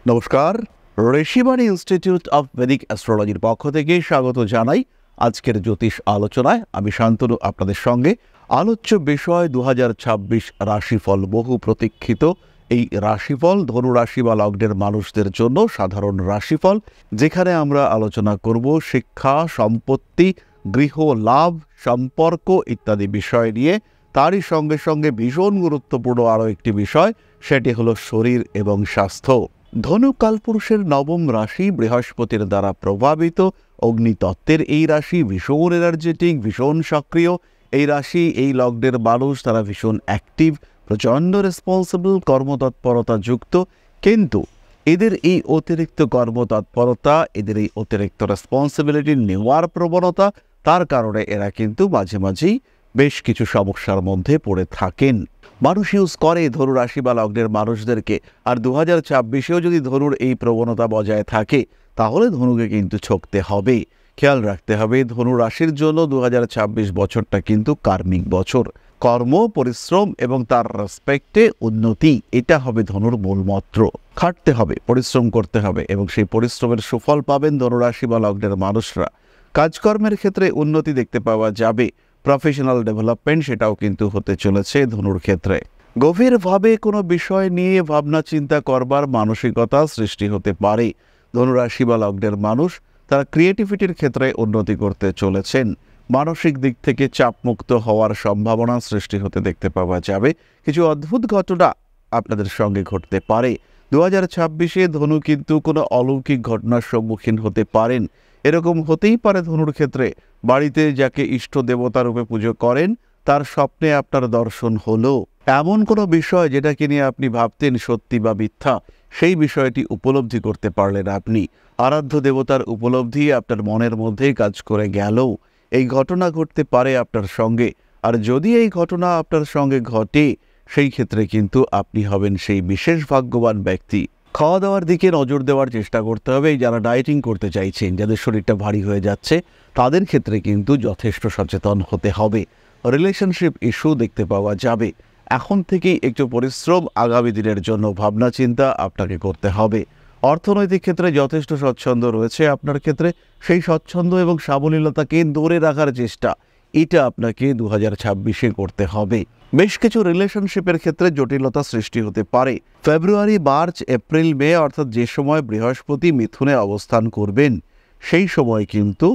নমস্কার, Rishibani institute of Vedic অ্যাস্ট্রোলজির পক্ষ থেকে স্বাগত জানাই আজকের জ্যোতিষ আলোচনায়। আমি শান্তনু আপনাদের সঙ্গে। আলোচ্য বিষয় 2026 রাশিফল, বহু প্রতীক্ষিত এই রাশিফল ধনু রাশি বা লগ্নের মানুষদের জন্য সাধারণ রাশিফল, যেখানে আমরা আলোচনা করব শিক্ষা, সম্পত্তি, গৃহ লাভ, সম্পর্ক ইত্যাদি বিষয় নিয়ে। তারই সঙ্গে সঙ্গে ভীষণ গুরুত্বপূর্ণ আরও একটি বিষয়, সেটি হলো শরীর এবং স্বাস্থ্য। ধনু কালপুরুষের নবম রাশি, বৃহস্পতির দ্বারা প্রভাবিত, অগ্নিতত্ত্বের এই রাশি, ভীষণ এনার্জেটিক, ভীষণ সক্রিয় এই রাশি। এই লগ্নের মানুষ তারা ভীষণ অ্যাক্টিভ, প্রচণ্ড রেসপন্সিবল, কর্মতৎপরতা যুক্ত। কিন্তু এদের এই অতিরিক্ত কর্মতৎপরতা, এদের এই অতিরিক্ত রেসপন্সিবিলিটি নেওয়ার প্রবণতা, তার কারণে এরা কিন্তু মাঝে মাঝেই বেশ কিছু সমস্যার মধ্যে পড়ে থাকেন। মানুষ ইউজ করে ধনু রাশি বা লগ্নের মানুষদেরকে। আর 2026-এও যদি ধনুর এই প্রবণতা বজায় থাকে, তাহলে ধনুকে কিন্তু ছকতে হবে। খেয়াল রাখতে হবে, ধনু রাশির জন্য 2026 বছরটা কিন্তু কার্মিক বছর। কর্ম, পরিশ্রম এবং তার রেসপেক্টে উন্নতি, এটা হবে ধনুর মূলমন্ত্র। খাটতে হবে, পরিশ্রম করতে হবে এবং সেই পরিশ্রমের সুফল পাবেন ধনুরাশি বা লগ্নের মানুষরা। কাজকর্মের ক্ষেত্রে উন্নতি দেখতে পাওয়া যাবে। প্রফেশনাল ডেভেলপমেন্ট সেটাও কিন্তু হতে চলেছে ধনুর ক্ষেত্রে। গভীরভাবে কোনো বিষয় নিয়ে ভাবনা চিন্তা করবার মানসিকতা সৃষ্টি হতে পারে। ধনুরাশি বা লগ্নের মানুষ তারা ক্রিয়েটিভিটির ক্ষেত্রে উন্নতি করতে চলেছেন। মানসিক দিক থেকে চাপমুক্ত হওয়ার সম্ভাবনা সৃষ্টি হতে দেখতে পাওয়া যাবে। কিছু অদ্ভুত ঘটনা আপনাদের সঙ্গে ঘটতে পারে। 2026-এ ধনু কিন্তু কোনো অলৌকিক ঘটনার সম্মুখীন হতে পারেন। এরকম হতেই পারে ধনুর ক্ষেত্রে, বাড়িতে যাকে ইষ্ট দেবতা রূপে পুজো করেন তার স্বপ্নে আপনার দর্শন হলো। এমন কোনো বিষয় যেটাকে নিয়ে আপনি ভাবতেন সত্যি বা মিথ্যা, সেই বিষয়টি উপলব্ধি করতে পারলেন আপনি। আরাধ্য দেবতার উপলব্ধি আপনার মনের মধ্যেই কাজ করে গেল। এই ঘটনা ঘটতে পারে আপনার সঙ্গে। আর যদি এই ঘটনা আপনার সঙ্গে ঘটে, সেই ক্ষেত্রে কিন্তু আপনি হবেন সেই বিশেষ ভাগ্যবান ব্যক্তি। খাওয়া দাওয়ার দিকে নজর দেওয়ার চেষ্টা করতে হবে। যারা ডায়েটিং করতে চাইছেন, যাদের শরীরটা ভারী হয়ে যাচ্ছে, তাদের ক্ষেত্রে কিন্তু যথেষ্ট সচেতন হতে হবে। রিলেশনশিপ ইস্যু দেখতে পাওয়া যাবে। এখন থেকেই একটু পরিশ্রম আগামী দিনের জন্য ভাবনা চিন্তা আপনাকে করতে হবে। অর্থনৈতিক ক্ষেত্রে যথেষ্ট স্বচ্ছন্দ রয়েছে আপনার ক্ষেত্রে। সেই স্বচ্ছন্দ এবং সাবলীলতাকে ধরে রাখার চেষ্টা, এটা আপনাকে 2026-এ করতে হবে। বেশ কিছু রিলেশনশিপের ক্ষেত্রে জটিলতা সৃষ্টি হতে পারে। ফেব্রুয়ারি, মার্চ, এপ্রিল, মে, অর্থাৎ যে সময় বৃহস্পতি মিথুনে অবস্থান করবেন, সেই সময় কিন্তু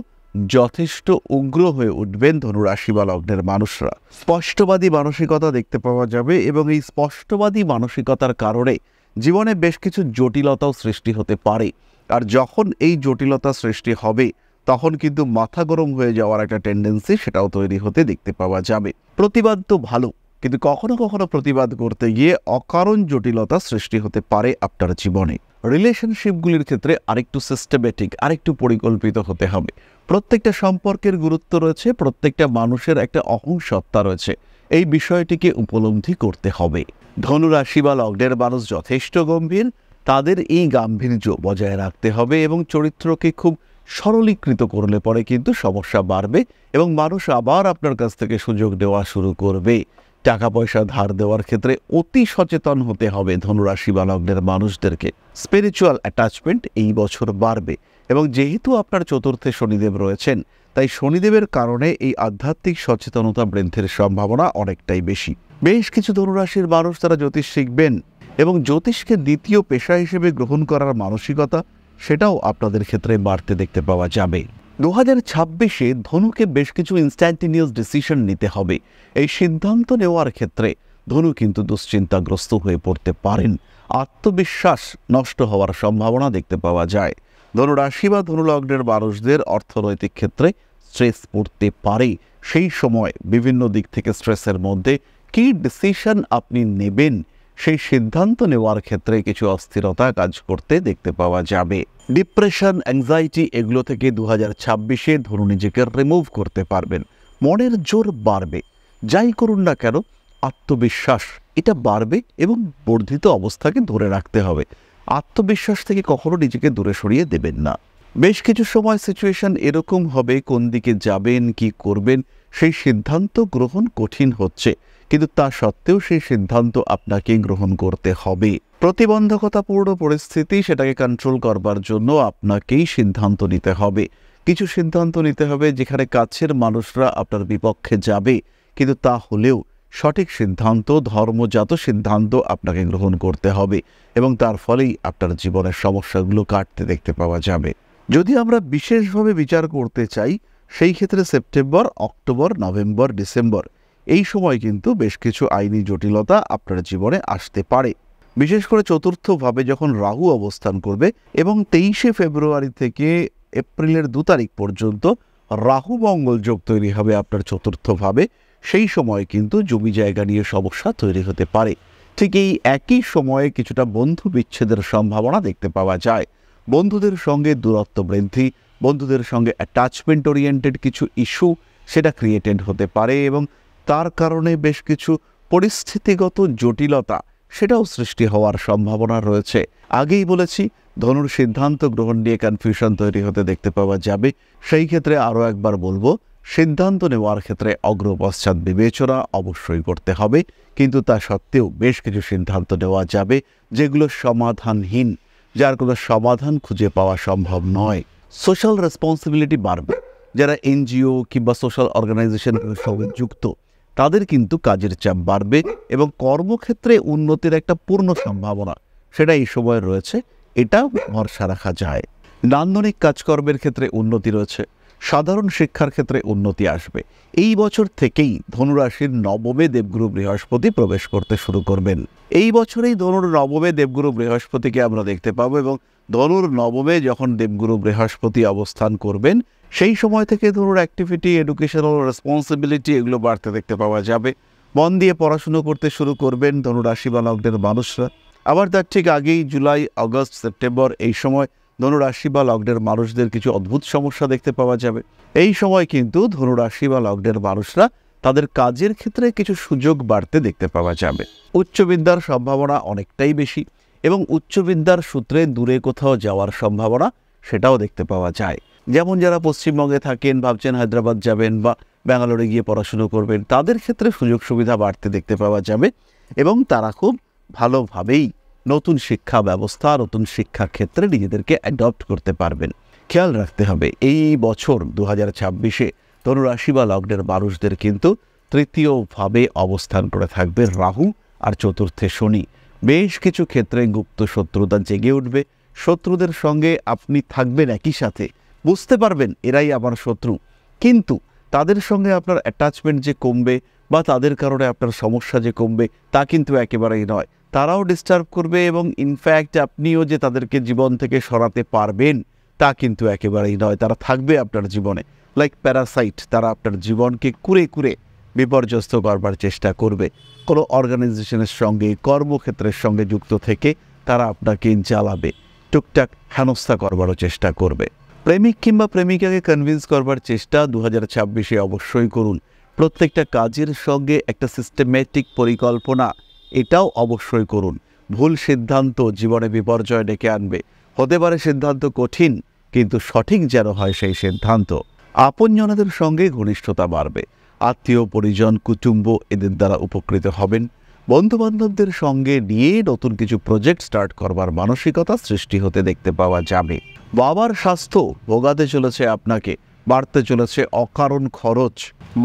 যথেষ্ট উগ্র হয়ে উঠবেন ধনুরাশি বা লগ্নের মানুষরা। স্পষ্টবাদী মানসিকতা দেখতে পাওয়া যাবে এবং এই স্পষ্টবাদী মানসিকতার কারণে জীবনে বেশ কিছু জটিলতাও সৃষ্টি হতে পারে। আর যখন এই জটিলতা সৃষ্টি হবে, তখন কিন্তু মাথা গরম হয়ে যাওয়ার একটা টেন্ডেন্সি সেটাও তৈরি হতে দেখতে পাওয়া যাবে। প্রতিবাদ তো ভালো, কিন্তু কখনো কখনো প্রতিবাদ করতে গিয়ে অকারণ জটিলতা সৃষ্টি হতে পারে আপনার জীবনে। রিলেশনশিপগুলির ক্ষেত্রে আরেকটু সিস্টেমেটিক, আরেকটু পরিকল্পিত হতে হবে। প্রত্যেকটা সম্পর্কের গুরুত্ব রয়েছে, প্রত্যেকটা মানুষের একটা অহং সত্তা রয়েছে, এই বিষয়টিকে উপলব্ধি করতে হবে। ধনুরাশি বা লগ্নের মানুষ যথেষ্ট গম্ভীর, তাদের এই গাম্ভীর্য বজায় রাখতে হবে এবং চরিত্রকে খুব সরলীকৃত করলে পরে কিন্তু সমস্যা বাড়বে এবং মানুষ আবার আপনার কাছ থেকে সুযোগ দেওয়া শুরু করবে। টাকা পয়সা ধার দেওয়ার ক্ষেত্রে অতি সচেতন হতে হবে ধনুরাশি বা লগ্নের মানুষদেরকে। স্পিরিচুয়াল অ্যাটাচমেন্ট এই বছর বাড়বে এবং যেহেতু আপনার চতুর্থে শনিদেব রয়েছেন, তাই শনিদেবের কারণে এই আধ্যাত্মিক সচেতনতা বৃদ্ধির সম্ভাবনা অনেকটাই বেশি। বেশ কিছু ধনুরাশির মানুষ তারা জ্যোতিষ শিখবেন এবং জ্যোতিষকে দ্বিতীয় পেশা হিসেবে গ্রহণ করার মানসিকতা, সেটাও আপনাদের ক্ষেত্রে বাড়তে দেখতে পাওয়া যাবে। 2026-এ ধনুকে বেশ কিছু ইনস্ট্যান্টেনিয়াস ডিসিশন নিতে হবে। এই সিদ্ধান্ত নেওয়ার ক্ষেত্রে ধনু কিন্তু দুশ্চিন্তাগ্রস্ত হয়ে পড়তে পারেন। আত্মবিশ্বাস নষ্ট হওয়ার সম্ভাবনা দেখতে পাওয়া যায়। ধনুরাশি বা ধনুলগ্নের মানুষদের অর্থনৈতিক ক্ষেত্রে স্ট্রেস পড়তে পারে। সেই সময় বিভিন্ন দিক থেকে স্ট্রেসের মধ্যে কী ডিসিশন আপনি নেবেন, সেই সিদ্ধান্ত নেওয়ার ক্ষেত্রে কিছু অস্থিরতা কাজ করতে দেখতে পাওয়া যাবে। ডিপ্রেশন, অ্যাংজাইটি, এগুলো থেকে 2026-এ ধনু নিজেকে রিমুভ করতে পারবেন। মনের জোর বাড়বে। যাই করুন না কেন, আত্মবিশ্বাস এটা বাড়বে এবং বর্ধিত অবস্থাকে ধরে রাখতে হবে। আত্মবিশ্বাস থেকে কখনো নিজেকে দূরে সরিয়ে দেবেন না। বেশ কিছু সময় সিচুয়েশন এরকম হবে, কোন দিকে যাবেন, কি করবেন, সেই সিদ্ধান্ত গ্রহণ কঠিন হচ্ছে। কিন্তু তা সত্ত্বেও সেই সিদ্ধান্ত আপনাকে গ্রহণ করতে হবে। প্রতিবন্ধকতাপূর্ণ পরিস্থিতি, সেটাকে কন্ট্রোল করবার জন্য আপনাকেই সিদ্ধান্ত নিতে হবে। কিছু সিদ্ধান্ত নিতে হবে যেখানে কাছের মানুষরা আপনার বিপক্ষে যাবে, কিন্তু তা হলেও সঠিক সিদ্ধান্ত, ধর্মজাত সিদ্ধান্ত আপনাকে গ্রহণ করতে হবে এবং তার ফলেই আপনার জীবনের সমস্যাগুলো কাটতে দেখতে পাওয়া যাবে। যদি আমরা বিশেষভাবে বিচার করতে চাই, সেই ক্ষেত্রে সেপ্টেম্বর, অক্টোবর, নভেম্বর, ডিসেম্বর এই সময় কিন্তু বেশ কিছু আইনি জটিলতা আপনার জীবনে আসতে পারে। বিশেষ করে চতুর্থভাবে যখন রাহু অবস্থান করবে এবং 23শে ফেব্রুয়ারি থেকে এপ্রিলের 2 তারিখ পর্যন্ত রাহু মঙ্গল যোগ তৈরি হবে আপনার চতুর্থভাবে, সেই সময় কিন্তু জমি জায়গা নিয়ে সমস্যা তৈরি হতে পারে। ঠিক এই একই সময়ে কিছুটা বন্ধু বিচ্ছেদের সম্ভাবনা দেখতে পাওয়া যায়। বন্ধুদের সঙ্গে দূরত্ব বৃদ্ধি, বন্ধুদের সঙ্গে অ্যাটাচমেন্ট ওরিয়েন্টেড কিছু ইস্যু সেটা ক্রিয়েটেড হতে পারে এবং তার কারণে বেশ কিছু পরিস্থিতিগত জটিলতা সেটাও সৃষ্টি হওয়ার সম্ভাবনা রয়েছে। আগেই বলেছি, ধনুর সিদ্ধান্ত গ্রহণ নিয়ে কনফিউশন তৈরি হতে দেখতে পাওয়া যাবে। সেই ক্ষেত্রে আরও একবার বলবো, সিদ্ধান্ত নেওয়ার ক্ষেত্রে অগ্রপশ্চাৎ বিবেচনা অবশ্যই করতে হবে, কিন্তু তা সত্ত্বেও বেশ কিছু সিদ্ধান্ত নেওয়া যাবে যেগুলো সমাধানহীন, যার কোনো সমাধান খুঁজে পাওয়া সম্ভব নয়। সোশ্যাল রেসপন্সিবিলিটি বাড়বে। যারা এনজিও কিংবা সোশ্যাল অর্গানাইজেশনের সঙ্গে যুক্ত, তাদের কিন্তু কাজের চাপ বাড়বে এবং কর্মক্ষেত্রে উন্নতির একটা পূর্ণ সম্ভাবনা সেটা এই সময় রয়েছে, এটা ভরসা রাখা যায়। নান্দনিক কাজকর্মের ক্ষেত্রে উন্নতি রয়েছে, সাধারণ শিক্ষার ক্ষেত্রে উন্নতি আসবে। এই বছর থেকেই ধনুরাশির নবমে দেবগুরু বৃহস্পতি প্রবেশ করতে শুরু করবেন। এই বছরেই ধনুর নবমে দেবগুরু বৃহস্পতিকে আমরা দেখতে পাবো এবং ধনুর নবমে যখন দেবগুরু বৃহস্পতি অবস্থান করবেন, সেই সময় থেকে ধনুর অ্যাক্টিভিটি, এডুকেশনাল রেসপন্সিবিলিটি এগুলো বাড়তে দেখতে পাওয়া যাবে। মন দিয়ে পড়াশুনো করতে শুরু করবেন ধনুরাশি বা লগ্নের মানুষরা। আবার তার ঠিক আগেই জুলাই, আগস্ট, সেপ্টেম্বর এই সময় ধনুরাশি বা লগ্নের মানুষদের কিছু অদ্ভুত সমস্যা দেখতে পাওয়া যাবে। এই সময় কিন্তু ধনুরাশি বা লগ্নের মানুষরা তাদের কাজের ক্ষেত্রে কিছু সুযোগ বাড়তে দেখতে পাওয়া যাবে। উচ্চবিদ্যার সম্ভাবনা অনেকটাই বেশি এবং উচ্চবিদ্যার সূত্রে দূরে কোথাও যাওয়ার সম্ভাবনা সেটাও দেখতে পাওয়া যায়। যেমন যারা পশ্চিমবঙ্গে থাকেন, ভাবছেন হায়দ্রাবাদ যাবেন বা ব্যাঙ্গালোরে গিয়ে পড়াশুনো করবেন, তাদের ক্ষেত্রে সুযোগ সুবিধা বাড়তে দেখতে পাওয়া যাবে এবং তারা খুব ভালোভাবেই নতুন শিক্ষা ব্যবস্থা, নতুন শিক্ষা ক্ষেত্রে নিজেদেরকে অ্যাডপ্ট করতে পারবেন। খেয়াল রাখতে হবে, এই বছর 2026-এ ধনুরাশি বা লগ্নের মানুষদের কিন্তু তৃতীয়ভাবে অবস্থান করে থাকবে রাহু আর চতুর্থে শনি। বেশ কিছু ক্ষেত্রে গুপ্ত শত্রুতা জেগে উঠবে। শত্রুদের সঙ্গে আপনি থাকবেন একই সাথে, বুঝতে পারবেন এরাই আমার শত্রু, কিন্তু তাদের সঙ্গে আপনার অ্যাটাচমেন্ট যে কমবে বা তাদের কারণে আপনার সমস্যা যে কমবে তা কিন্তু একেবারেই নয়। তারাও ডিস্টার্ব করবে এবং ইনফ্যাক্ট আপনিও যে তাদেরকে জীবন থেকে সরাতে পারবেন তা কিন্তু একেবারেই নয়। তারা থাকবে আপনার জীবনে লাইক প্যারাসাইট, তারা আপনার জীবনকে কুরে কুরে বিপর্যস্ত করবার চেষ্টা করবে। কোনো অর্গানাইজেশনের সঙ্গে, কর্মক্ষেত্রের সঙ্গে যুক্ত থেকে তারা আপনাকে জ্বালাবে, টুকটাক হেনস্থা করবারও চেষ্টা করবে। প্রেমিক কিংবা প্রেমিকাকে কনভিন্স করবার চেষ্টা 2026-এ অবশ্যই করুন। প্রত্যেকটা কাজের সঙ্গে একটা সিস্টেমেটিক পরিকল্পনা এটাও অবশ্যই করুন। ভুল সিদ্ধান্ত জীবনে বিপর্যয় ডেকে আনবে। হতে পারে সিদ্ধান্ত কঠিন, কিন্তু সঠিক যেন হয় সেই সিদ্ধান্ত। আপনজনদের সঙ্গে ঘনিষ্ঠতা বাড়বে। আত্মীয় পরিজন, কুটুম্ব এদের দ্বারা উপকৃত হবেন। বন্ধুবান্ধবদের সঙ্গে নিয়ে নতুন কিছু প্রজেক্ট স্টার্ট করবার মানসিকতা সৃষ্টি হতে দেখতে পাওয়া যাবে। বাবার স্বাস্থ্য ভোগাতে চলেছে আপনাকে, বাড়তে চলেছে অকারণ খরচ।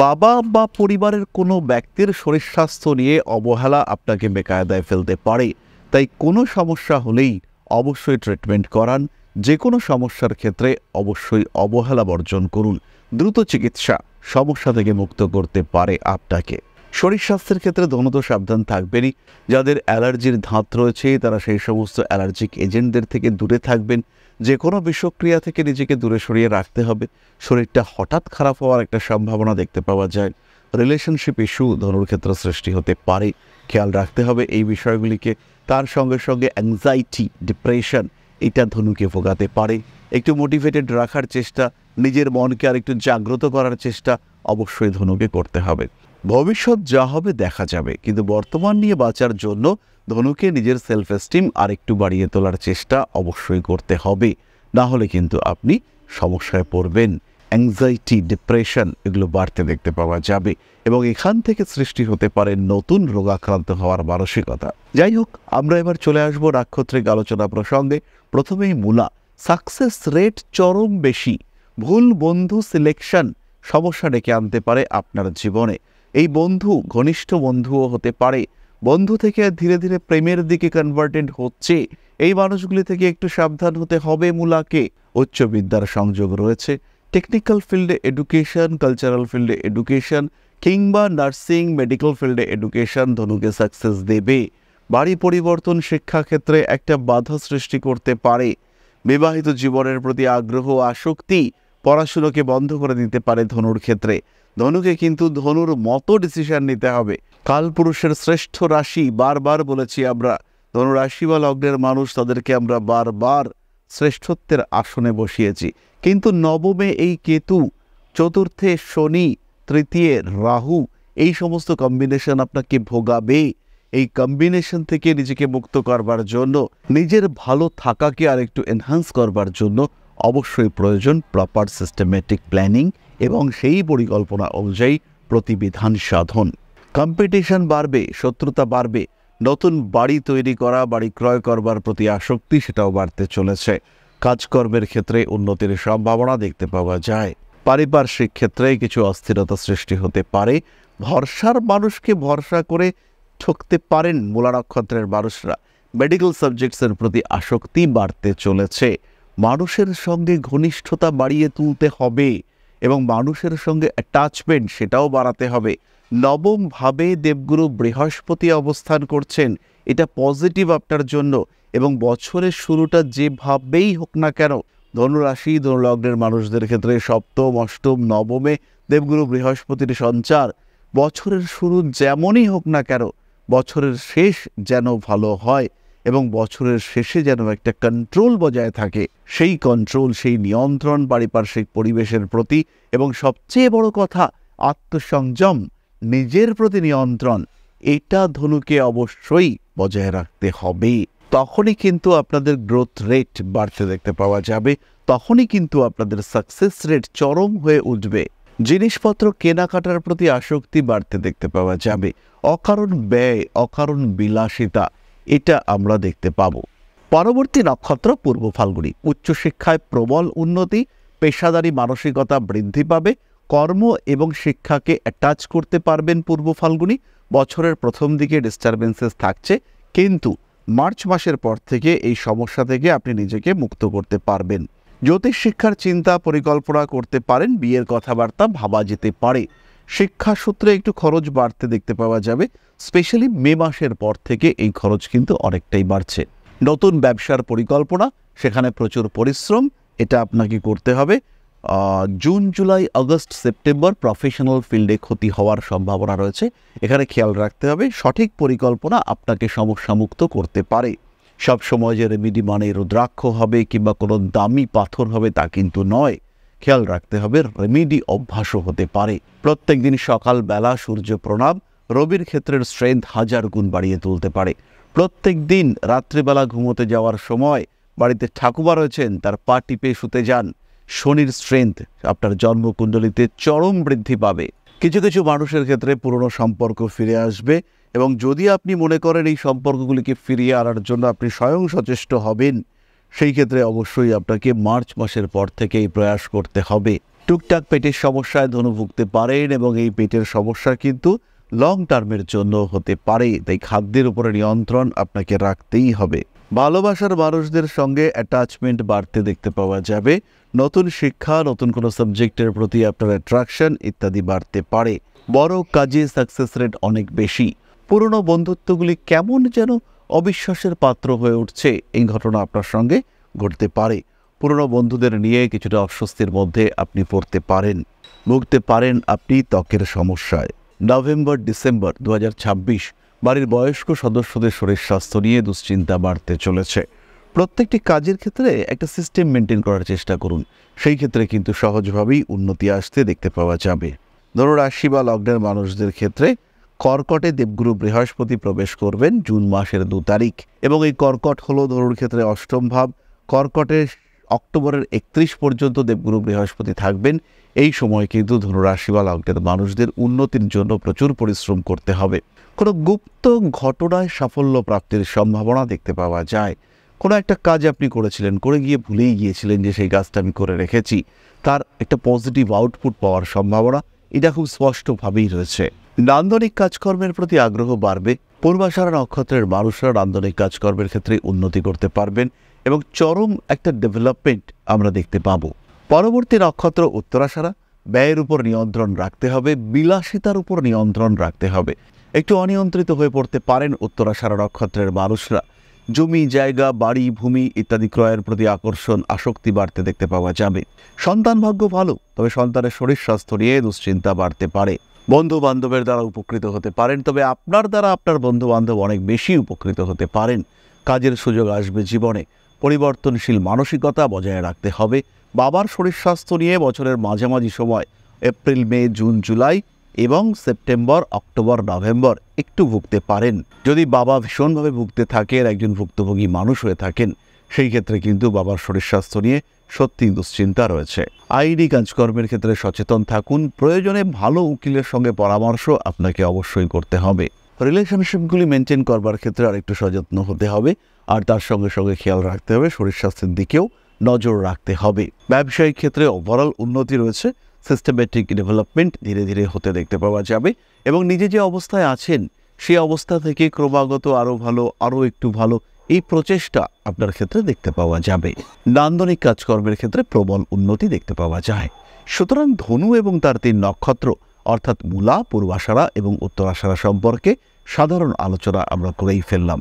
বাবা বা পরিবারের কোনো ব্যক্তির শরীর স্বাস্থ্য নিয়ে অবহেলা আপনাকে বেকায়দায় ফেলতে পারে। তাই কোনো সমস্যা হলেই অবশ্যই ট্রিটমেন্ট করান। যে কোনো সমস্যার ক্ষেত্রে অবশ্যই অবহেলা বর্জন করুন। দ্রুত চিকিৎসা সমস্যা থেকে মুক্ত করতে পারে আপনাকে। শরীর স্বাস্থ্যের ক্ষেত্রে ধনত সাবধান থাকবেনই। যাদের অ্যালার্জির ধাত রয়েছে তারা সেই সমস্ত অ্যালার্জিক এজেন্টদের থেকে দূরে থাকবেন। যে কোনো বিষক্রিয়া থেকে নিজেকে দূরে সরিয়ে রাখতে হবে। শরীরটা হঠাৎ খারাপ হওয়ার একটা সম্ভাবনা দেখতে পাওয়া যায়। রিলেশনশিপ ইস্যু ধনুর ক্ষেত্রে সৃষ্টি হতে পারে, খেয়াল রাখতে হবে এই বিষয়গুলিকে। তার সঙ্গে সঙ্গে অ্যাংজাইটি, ডিপ্রেশন এটা ধনুকে ভোগাতে পারে। একটু মোটিভেটেড রাখার চেষ্টা, নিজের মনকে আর একটু জাগ্রত করার চেষ্টা অবশ্যই ধনুকে করতে হবে। ভবিষ্যৎ যা হবে দেখা যাবে, কিন্তু বর্তমান নিয়ে বাঁচার জন্য ধনুকে নিজের সেলফ এস্টিম আর একটু বাড়িয়ে তোলার চেষ্টা অবশ্যই করতে হবে। না হলে কিন্তু আপনি সমস্যায় পড়বেন। অ্যাংজাইটি, ডিপ্রেশন এগুলো বাড়তে দেখতে পাওয়া যাবে এবং এখান থেকে সৃষ্টি হতে পারে নতুন রোগাক্রান্ত হওয়ার মানসিকতা। যাই হোক, আমরা এবার চলে আসবো নাক্ষত্রিক আলোচনা প্রসঙ্গে। প্রথমেই মূলা, সাকসেস রেট চরম বেশি। ভুল বন্ধু সিলেকশন সমস্যা ডেকে আনতে পারে আপনার জীবনে। এই বন্ধু ঘনিষ্ঠ বন্ধুও হতে পারে, বন্ধু থেকে ধীরে ধীরে প্রেমের দিকে কনভার্টেড হচ্ছে। এই মানুষগুলি থেকে একটু সাবধান হতে হবে মূলাকে। উচ্চ বিদ্যার সংযোগ রয়েছে, টেকনিক্যাল ফিল্ডে এডুকেশন, কালচারাল ফিল্ডে এডুকেশন কিংবা নার্সিং, মেডিকেল ফিল্ডে এডুকেশন ধনুকে সাকসেস দেবে। বাড়ি পরিবর্তন শিক্ষাক্ষেত্রে একটা বাধা সৃষ্টি করতে পারে। বিবাহিত জীবনের প্রতি আগ্রহ, আসক্তি পড়াশুনোকে বন্ধ করে দিতে পারে ধনুর ক্ষেত্রে। ধনুকে কিন্তু ধনুর মতো ডিসিশন নিতে হবে। কালপুরুষের শ্রেষ্ঠ রাশি, বারবার বলেছি আমরা, ধনু রাশি বা লগ্নের মানুষ, তাদেরকে আমরা বারবার শ্রেষ্ঠত্বের আসনে বসিয়েছি। কিন্তু নবমে এই কেতু, চতুর্থে শনি, তৃতীয় রাহু, এই সমস্ত কম্বিনেশন আপনাকে ভোগাবে। এই কম্বিনেশন থেকে নিজেকে মুক্ত করবার জন্য, নিজের ভালো থাকাকে আরেকটু এনহান্স করবার জন্য অবশ্যই প্রয়োজন প্রপার সিস্টেমেটিক প্ল্যানিং এবং সেই পরিকল্পনা অনুযায়ী প্রতিবিধান সাধন। কম্পিটিশন বাড়বে, শত্রুতা বাড়বে, নতুন বাড়ি তৈরি করা, বাড়ি ক্রয় করবার প্রতি আসক্তি সেটাও বাড়তে চলেছে। কাজকর্মের ক্ষেত্রে উন্নতির সম্ভাবনা দেখতে পাওয়া যায়। পারিপার্শ্বিক ক্ষেত্রে কিছু অস্থিরতা সৃষ্টি হতে পারে। ভরসার মানুষকে ভরসা করে ঠকতে পারেন মূলা নক্ষত্রের মানুষরা। মেডিকেল সাবজেক্টসের প্রতি আসক্তি বাড়তে চলেছে। মানুষের সঙ্গে ঘনিষ্ঠতা বাড়িয়ে তুলতে হবে এবং মানুষের সঙ্গে অ্যাটাচমেন্ট সেটাও বাড়াতে হবে। নবম ভাবে দেবগুরু বৃহস্পতি অবস্থান করছেন, এটা পজিটিভ আপনার জন্য। এবং বছরের শুরুটা যেভাবেই হোক না কেন, ধনুরাশি, ধনুলগ্নের মানুষদের ক্ষেত্রে সপ্তম, অষ্টম, নবমে দেবগুরু বৃহস্পতির সঞ্চার, বছরের শুরু যেমনই হোক না কেন, বছরের শেষ যেন ভালো হয় এবং বছরের শেষে যেন একটা কন্ট্রোল বজায় থাকে। সেই কন্ট্রোল, সেই নিয়ন্ত্রণ পারিপার্শ্বিক পরিবেশের প্রতি, এবং সবচেয়ে বড় কথা আত্মসংযম, নিজের প্রতি নিয়ন্ত্রণ, এটা ধনুকে অবশ্যই বজায় রাখতে হবে। তখনই কিন্তু আপনাদের গ্রোথ রেট বাড়তে দেখতে পাওয়া যাবে, তখনই কিন্তু আপনাদের সাকসেস রেট চরম হয়ে উঠবে। জিনিসপত্র কেনাকাটার প্রতি আসক্তি বাড়তে দেখতে পাওয়া যাবে। অকারণ ব্যয়, অকারণ বিলাসিতা, এটা আমরা দেখতে পাবো। পরবর্তী নক্ষত্র পূর্ব ফাল্গুনী। উচ্চশিক্ষায় প্রবল উন্নতি, পেশাদারী মানসিকতা বৃদ্ধি পাবে, কর্ম এবং শিক্ষাকে অ্যাটাচ করতে পারবেন পূর্ব ফাল্গুনী। বছরের প্রথম দিকে ডিস্টারবেন্সেস থাকছে, কিন্তু মার্চ মাসের পর থেকে এই সমস্যা থেকে আপনি নিজেকে মুক্ত করতে পারবেন। জ্যোতিষ শিক্ষার চিন্তা পরিকল্পনা করতে পারেন, বিয়ের কথাবার্তা ভাবা যেতে পারে। শিক্ষা সূত্রে একটু খরচ বাড়তে দেখতে পাওয়া যাবে, স্পেশালি মে মাসের পর থেকে এই খরচ কিন্তু অনেকটাই বাড়ছে। নতুন ব্যবসার পরিকল্পনা, সেখানে প্রচুর পরিশ্রম, এটা আপনাকে করতে হবে। June, July, August, September professional ফিল্ডে ক্ষতি হওয়ার সম্ভাবনা রয়েছে, এখানে খেয়াল রাখতে হবে। সঠিক পরিকল্পনা আপনাকে সমস্যামুক্ত করতে পারে। সবসময় যে রেমিডি মানে রুদ্রাক্ষ হবে কিংবা কোনো দামি পাথর হবে তা কিন্তু নয়, খেয়াল রাখতে হবে রেমিডি অভ্যাসও হতে পারে। প্রত্যেক দিন সকালবেলা সূর্য প্রণাম রবির ক্ষেত্রের স্ট্রেংথ 1000 গুণ বাড়িয়ে তুলতে পারে। প্রত্যেক দিন রাত্রিবেলা ঘুমোতে যাওয়ার সময় বাড়িতে ঠাকুমা রয়েছেন, তার পা টিপে শুতে যান। শনির স্ট্রেংথ আপনার জন্মকুণ্ডলিতে চরম বৃদ্ধি পাবে। কিছু কিছু মানুষের ক্ষেত্রে পুরনো সম্পর্ক ফিরে আসবে, এবং যদি আপনি মনে করেন এই সম্পর্কগুলিকে ফিরিয়ে আনার জন্য আপনি স্বয়ং সচেষ্ট হবেন, সেই ক্ষেত্রে অবশ্যই আপনাকে মার্চ মাসের পর থেকে এই প্রয়াস করতে হবে। টুকটাক পেটের সমস্যায় ধনু ভুগতে পারেন এবং এই পেটের সমস্যা কিন্তু লং টার্মের জন্য হতে পারে, তাই খাদ্যের উপরে নিয়ন্ত্রণ আপনাকে রাখতেই হবে। ভালোবাসার মানুষদের সঙ্গে অ্যাটাচমেন্ট বাড়তে দেখতে পাওয়া যাবে। নতুন শিক্ষা, নতুন কোনো সাবজেক্টের প্রতি আপনার অ্যাট্রাকশন ইত্যাদি বাড়তে পারে। বড় কাজে সাকসেস রেট অনেক বেশি। পুরনো বন্ধুত্বগুলি কেমন যেন অবিশ্বাসের পাত্র হয়ে উঠছে, এই ঘটনা আপনার সঙ্গে ঘটতে পারে। পুরনো বন্ধুদের নিয়ে কিছুটা অস্বস্তির মধ্যে আপনি পড়তে পারেন, ভুগতে পারেন আপনি ত্বকের সমস্যায়। নভেম্বর, ডিসেম্বর 2026 বাড়ির বয়স্ক সদস্যদের শরীর স্বাস্থ্য নিয়ে দুশ্চিন্তা বাড়তে চলেছে। প্রত্যেকটি কাজের ক্ষেত্রে একটা সিস্টেম মেনটেন করার চেষ্টা করুন, সেই ক্ষেত্রে কিন্তু সহজভাবেই উন্নতি আসতে দেখতে পাওয়া যাবে। ধনুরাশি বা লগ্নের মানুষদের ক্ষেত্রে কর্কটে দেবগুরু বৃহস্পতি প্রবেশ করবেন জুন মাসের 2 তারিখ, এবং এই কর্কট হলো ধনুর ক্ষেত্রে অষ্টম ভাব। কর্কটের অক্টোবরের 31 পর্যন্ত দেবগুরু বৃহস্পতি থাকবেন। এই সময় কিন্তু ধনুরাশি বা লগ্নের মানুষদের উন্নতির জন্য প্রচুর পরিশ্রম করতে হবে। কোনো গুপ্ত ঘটনায় সাফল্য প্রাপ্তির সম্ভাবনা দেখতে পাওয়া যায়। কোনো একটা কাজ আপনি করেছিলেন, করে গিয়ে ভুলেই গিয়েছিলেন যে সেই কাজটা আমি করে রেখেছি, তার একটা পজিটিভ আউটপুট পাওয়ার সম্ভাবনা এটা খুব স্পষ্টভাবেই রয়েছে। নান্দনিক কাজকর্মের প্রতি আগ্রহ বাড়বে। পূর্বাষাঢ়া নক্ষত্রের মানুষরা নান্দনিক কাজকর্মের ক্ষেত্রে উন্নতি করতে পারবেন এবং চরম একটা ডেভেলপমেন্ট আমরা দেখতে পাব। পরবর্তী নক্ষত্র উত্তরাষাঢ়া। ব্যয়ের উপর নিয়ন্ত্রণ রাখতে হবে, বিলাসিতার উপর নিয়ন্ত্রণ রাখতে হবে। একটু অনিয়ন্ত্রিত হয়ে পড়তে পারেন উত্তরাষাঢ়া নক্ষত্রের মানুষরা। জমি জায়গা বাড়ি ভূমি ইত্যাদি ক্রয়ের প্রতি আকর্ষণ আসক্তি বাড়তে দেখতে পাওয়া যাবে। সন্তান ভাগ্য ভালো, তবে সন্তানের শরীর স্বাস্থ্য নিয়ে দুশ্চিন্তা বাড়তে পারে। বন্ধু বান্ধবের দ্বারা উপকৃত হতে পারেন, তবে আপনার দ্বারা আপনার বন্ধু বান্ধব অনেক বেশি উপকৃত হতে পারেন। কাজের সুযোগ আসবে জীবনে। পরিবর্তনশীল মানসিকতা বজায় রাখতে হবে। বাবার শরীর স্বাস্থ্য নিয়ে বছরের মাঝামাঝি সময় এপ্রিল মে জুন জুলাই এবং সেপ্টেম্বর অক্টোবর নভেম্বর একটু ভুগতে পারেন। যদি বাবা ভীষণভাবে ভুগতে থাকেন, একজন ভুক্তভোগী মানুষ হয়ে থাকেন, সেই ক্ষেত্রে কিন্তু বাবার শরীর স্বাস্থ্য নিয়ে সত্যি দুশ্চিন্তা রয়েছে। আইনি কাজকর্মের ক্ষেত্রে সচেতন থাকুন। প্রয়োজনে ভালো উকিলের সঙ্গে পরামর্শ আপনাকে অবশ্যই করতে হবে। রিলেশনশিপগুলি মেনটেন করবার ক্ষেত্রে আরেকটু সযত্ন হতে হবে, আর তার সঙ্গে সঙ্গে খেয়াল রাখতে হবে শরীর স্বাস্থ্যের দিকেও নজর রাখতে হবে। ব্যবসায়িক ক্ষেত্রে ওভারঅল উন্নতি রয়েছে। সিস্টেমেটিক ডেভেলপমেন্ট ধীরে ধীরে হতে দেখতে পাওয়া যাবে এবং নিজে যে অবস্থায় আছেন সেই অবস্থা থেকে ক্রমাগত আরও ভালো, আরও একটু ভালো, এই প্রচেষ্টা আপনার ক্ষেত্রে দেখতে পাওয়া যাবে। নান্দনিক কাজকর্মের ক্ষেত্রে প্রবল উন্নতি দেখতে পাওয়া যায়। সুতরাং ধনু এবং তার 3 নক্ষত্র অর্থাৎ মূলা, পূর্বাষাঢ়া এবং উত্তরাষাঢ়া সম্পর্কে সাধারণ আলোচনা আমরা করেই ফেললাম।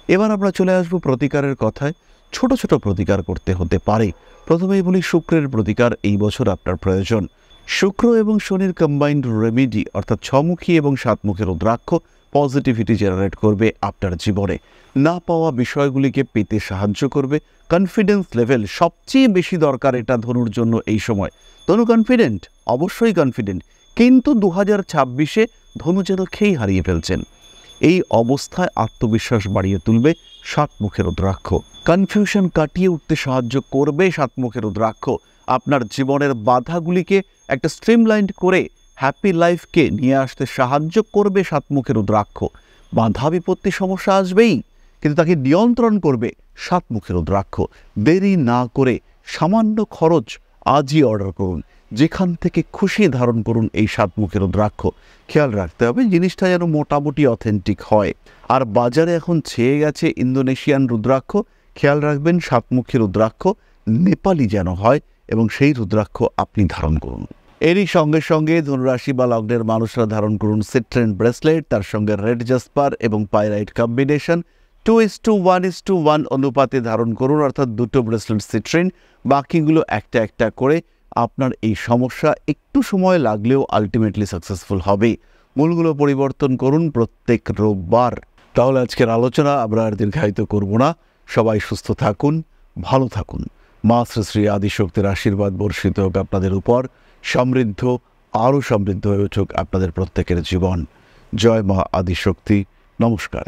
এবার আমরা চলে আসবো প্রতিকারের কথায়। ছোট ছোট প্রতিকার করতে হতে পারে। প্রথমেই বলি, শুক্রের প্রতিকার এই বছর আপনার প্রয়োজন। শুক্র এবং শনির কম্বাইন্ড রেমেডি অর্থাৎ 6মুখী এবং 7মুখী রুদ্রাক্ষ পজিটিভিটি জেনারেট করবে আপনার জীবনে। না পাওয়া বিষয়গুলিকে পেতে সাহায্য করবে। কনফিডেন্স লেভেল সবচেয়ে বেশি দরকার এটা ধনুর জন্য এই সময়। ধনু কনফিডেন্ট, অবশ্যই কনফিডেন্ট, কিন্তু 2026-এ ধনু যেন খেই হারিয়ে ফেলছেন। এই অবস্থায় আত্মবিশ্বাস বাড়িয়ে তুলবে 7মুখী রুদ্রাক্ষ। কনফিউশন কাটিয়ে উঠতে সাহায্য করবে 7মুখী রুদ্রাক্ষ। আপনার জীবনের বাধাগুলিকে একটা স্ট্রিমলাইন করে হ্যাপি লাইফকে নিয়ে আসতে সাহায্য করবে 7মুখী রুদ্রাক্ষ। বাধা বিপত্তি সমস্যা আসবেই, কিন্তু তাকে নিয়ন্ত্রণ করবে 7মুখী রুদ্রাক্ষ। দেরি না করে সামান্য খরচ আজই অর্ডার করুন, যেখান থেকে খুশি ধারণ করুন এই 7মুখী রুদ্রাক্ষ। খেয়াল রাখতে হবে জিনিসটা যেন মোটামুটি অথেন্টিক হয়। আর বাজারে এখন ছেয়ে গেছে ইন্দোনেশিয়ান রুদ্রাক্ষ, খেয়াল রাখবেন 7মুখী রুদ্রাক্ষ নেপালি যেন হয় এবং সেই রুদ্রাক্ষ আপনি ধারণ করুন। এরই সঙ্গে সঙ্গে ধনুরাশি বা লগ্নের মানুষরা ধারণ করুন সিট্রেন ব্রেসলেট, তার সঙ্গে রেড জাসপার এবং পাইরাইট কম্বিনেশন 2:1:1 অনুপাতে ধারণ করুন, অর্থাৎ 2টো ব্রেসলেট সিট্রেন, বাকিগুলো একটা একটা করে। আপনার এই সমস্যা একটু সময় লাগলেও আলটিমেটলি সাকসেসফুল হবে। মূলগুলো পরিবর্তন করুন প্রত্যেক রোববার। তাহলে আজকের আলোচনা আমরা আর দীর্ঘায়িত করব না। সবাই সুস্থ থাকুন, ভালো থাকুন। মা শ্রী শ্রী আদিশক্তির আশীর্বাদ বর্ষিত হোক আপনাদের উপর। সমৃদ্ধ, আরও সমৃদ্ধ হয়ে উঠুক আপনাদের প্রত্যেকের জীবন। জয় মা আদিশক্তি। নমস্কার।